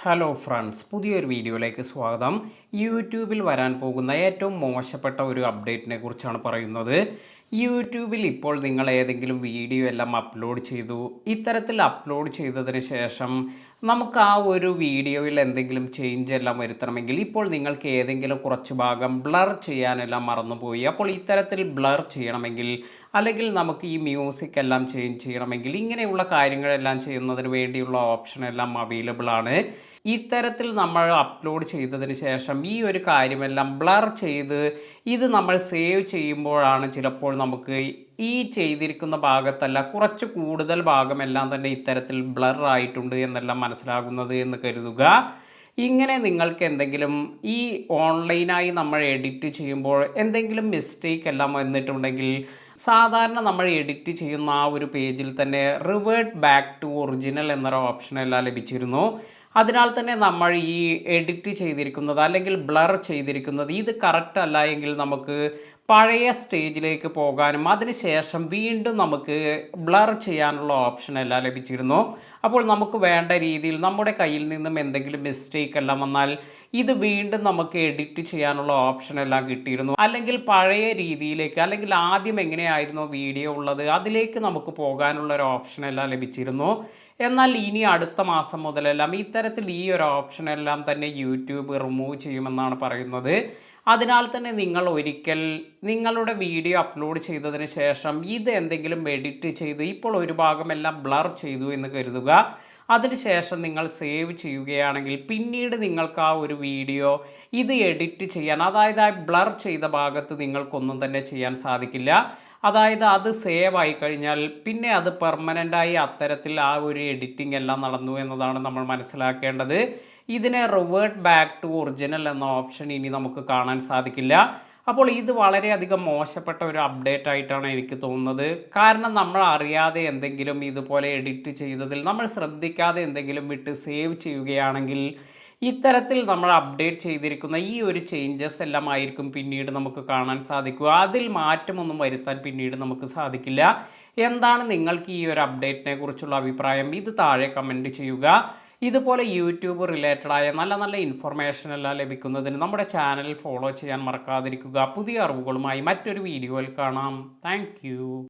Hello friends, പുതിയൊരു വീഡിയോയിലേക്ക് സ്വാഗതം. യൂട്യൂബിൽ വരാൻ പോകുന്ന ഏറ്റവും മോശപ്പെട്ട ഒരു അപ്ഡേറ്റിനെ കുറിച്ചാണ് പറയുന്നത്. യൂട്യൂബിൽ ഇപ്പോൾ നിങ്ങൾ ഏതെങ്കിലും വീഡിയോ എല്ലാം അപ്ലോഡ് ചെയ്തു. ഇത്തരത്തിൽ അപ്ലോഡ് ചെയ്തതിന് ശേഷം നമുക്ക് ആ ഒരു വീഡിയോയിൽ എന്തെങ്കിലും ചേഞ്ച് എല്ലാം വരുത്തണമെങ്കിൽ ഇപ്പോൾ നിങ്ങൾക്ക് ഏതെങ്കിലും കുറച്ച് ഭാഗം ബ്ലർ ചെയ്യാനെല്ലാം മറന്നുപോയി. അപ്പോൾ ഇത്തരത്തിൽ ബ്ലർ ചെയ്യണമെങ്കിൽ അല്ലെങ്കിൽ നമുക്ക് ഈ മ്യൂസിക് എല്ലാം ചേഞ്ച് ചെയ്യണമെങ്കിൽ ഇങ്ങനെയുള്ള കാര്യങ്ങളെല്ലാം ചെയ്യുന്നതിന് വേണ്ടിയുള്ള ഓപ്ഷൻ എല്ലാം അവൈലബിൾ ആണ്. ഇത്തരത്തിൽ നമ്മൾ അപ്ലോഡ് ചെയ്തതിന് ശേഷം ഈ ഒരു കാര്യമെല്ലാം ബ്ലർ ചെയ്ത് ഇത് നമ്മൾ സേവ് ചെയ്യുമ്പോഴാണ് ചിലപ്പോൾ നമുക്ക് ഈ ചെയ്തിരിക്കുന്ന ഭാഗത്തല്ല കുറച്ച് കൂടുതൽ ഭാഗമെല്ലാം തന്നെ ഇത്തരത്തിൽ ബ്ലർ ആയിട്ടുണ്ട് എന്നെല്ലാം മനസ്സിലാകുന്നത് എന്ന് കരുതുക. ഇങ്ങനെ നിങ്ങൾക്ക് എന്തെങ്കിലും ഈ ഓൺലൈനായി നമ്മൾ എഡിറ്റ് ചെയ്യുമ്പോൾ എന്തെങ്കിലും മിസ്റ്റേക്ക് എല്ലാം വന്നിട്ടുണ്ടെങ്കിൽ സാധാരണ നമ്മൾ എഡിറ്റ് ചെയ്യുന്ന ആ ഒരു പേജിൽ തന്നെ റിവേർട്ട് ബാക്ക് ടു ഒറിജിനൽ എന്നൊരു ഓപ്ഷൻ എല്ലാം ലഭിച്ചിരുന്നു. അതിനാൽ തന്നെ നമ്മൾ ഈ എഡിറ്റ് ചെയ്തിരിക്കുന്നത് അല്ലെങ്കിൽ ബ്ലർ ചെയ്തിരിക്കുന്നത് ഇത് കറക്റ്റ് അല്ല എങ്കിൽ നമുക്ക് പഴയ സ്റ്റേജിലേക്ക് പോകാനും അതിനുശേഷം വീണ്ടും നമുക്ക് ബ്ലർ ചെയ്യാനുള്ള ഓപ്ഷൻ എല്ലാം ലഭിച്ചിരുന്നു. അപ്പോൾ നമുക്ക് വേണ്ട രീതിയിൽ നമ്മുടെ കയ്യിൽ നിന്നും എന്തെങ്കിലും മിസ്റ്റേക്ക് എല്ലാം വന്നാൽ ഇത് വീണ്ടും നമുക്ക് എഡിറ്റ് ചെയ്യാനുള്ള ഓപ്ഷൻ എല്ലാം കിട്ടിയിരുന്നു. അല്ലെങ്കിൽ പഴയ രീതിയിലേക്ക് അല്ലെങ്കിൽ ആദ്യം എങ്ങനെയായിരുന്നു വീഡിയോ ഉള്ളത് അതിലേക്ക് നമുക്ക് പോകാനുള്ള ഒരു ഓപ്ഷൻ എല്ലാം ലഭിച്ചിരുന്നു. എന്നാൽ ഇനി അടുത്ത മാസം മുതലെല്ലാം ഇത്തരത്തിൽ ഈ ഒരു ഓപ്ഷൻ എല്ലാം തന്നെ യൂട്യൂബ് റിമൂവ് ചെയ്യുമെന്നാണ് പറയുന്നത്. അതിനാൽ തന്നെ നിങ്ങൾ ഒരിക്കൽ നിങ്ങളുടെ വീഡിയോ അപ്ലോഡ് ചെയ്തതിന് ശേഷം ഇത് എന്തെങ്കിലും എഡിറ്റ് ചെയ്ത് ഇപ്പോൾ ഒരു ഭാഗമെല്ലാം ബ്ലർ ചെയ്തു എന്ന് കരുതുക. അതിനുശേഷം നിങ്ങൾ സേവ് ചെയ്യുകയാണെങ്കിൽ പിന്നീട് നിങ്ങൾക്ക് ആ ഒരു വീഡിയോ ഇത് എഡിറ്റ് ചെയ്യാൻ, അതായത് ആ ബ്ലർ ചെയ്ത ഭാഗത്ത് നിങ്ങൾക്കൊന്നും തന്നെ ചെയ്യാൻ സാധിക്കില്ല. അതായത് അത് സേവ് ആയി കഴിഞ്ഞാൽ പിന്നെ അത് പെർമനൻ്റായി അത്തരത്തിൽ ആ ഒരു എഡിറ്റിംഗ് എല്ലാം നടന്നു എന്നതാണ് നമ്മൾ മനസ്സിലാക്കേണ്ടത്. ഇതിനെ റിവേർട്ട് ബാക്ക് ടു ഒറിജിനൽ എന്ന ഓപ്ഷൻ ഇനി നമുക്ക് കാണാൻ സാധിക്കില്ല. അപ്പോൾ ഇത് വളരെയധികം മോശപ്പെട്ട ഒരു അപ്ഡേറ്റ് ആയിട്ടാണ് എനിക്ക് തോന്നുന്നത്. കാരണം നമ്മൾ അറിയാതെ എന്തെങ്കിലും ഇതുപോലെ എഡിറ്റ് ചെയ്തതിൽ നമ്മൾ ശ്രദ്ധിക്കാതെ എന്തെങ്കിലും വിട്ട് സേവ് ചെയ്യുകയാണെങ്കിൽ ഇത്തരത്തിൽ നമ്മൾ അപ്ഡേറ്റ് ചെയ്തിരിക്കുന്ന ഈ ഒരു ചേഞ്ചസ് എല്ലാം ആയിരിക്കും പിന്നീട് നമുക്ക് കാണാൻ സാധിക്കുക. അതിൽ മാറ്റമൊന്നും വരുത്താൻ പിന്നീട് നമുക്ക് സാധിക്കില്ല. എന്താണ് നിങ്ങൾക്ക് ഈ ഒരു അപ്ഡേറ്റിനെ കുറിച്ചുള്ള അഭിപ്രായം? ഇത് താഴെ കമൻറ്റ് ചെയ്യുക. ഇതുപോലെ യൂട്യൂബ് റിലേറ്റഡ് ആയ നല്ല നല്ല ഇൻഫർമേഷൻ എല്ലാം ലഭിക്കുന്നതിന് നമ്മുടെ ചാനൽ ഫോളോ ചെയ്യാൻ മറക്കാതിരിക്കുക. പുതിയ അറിവുകളുമായി മറ്റൊരു വീഡിയോയിൽ കാണാം. താങ്ക്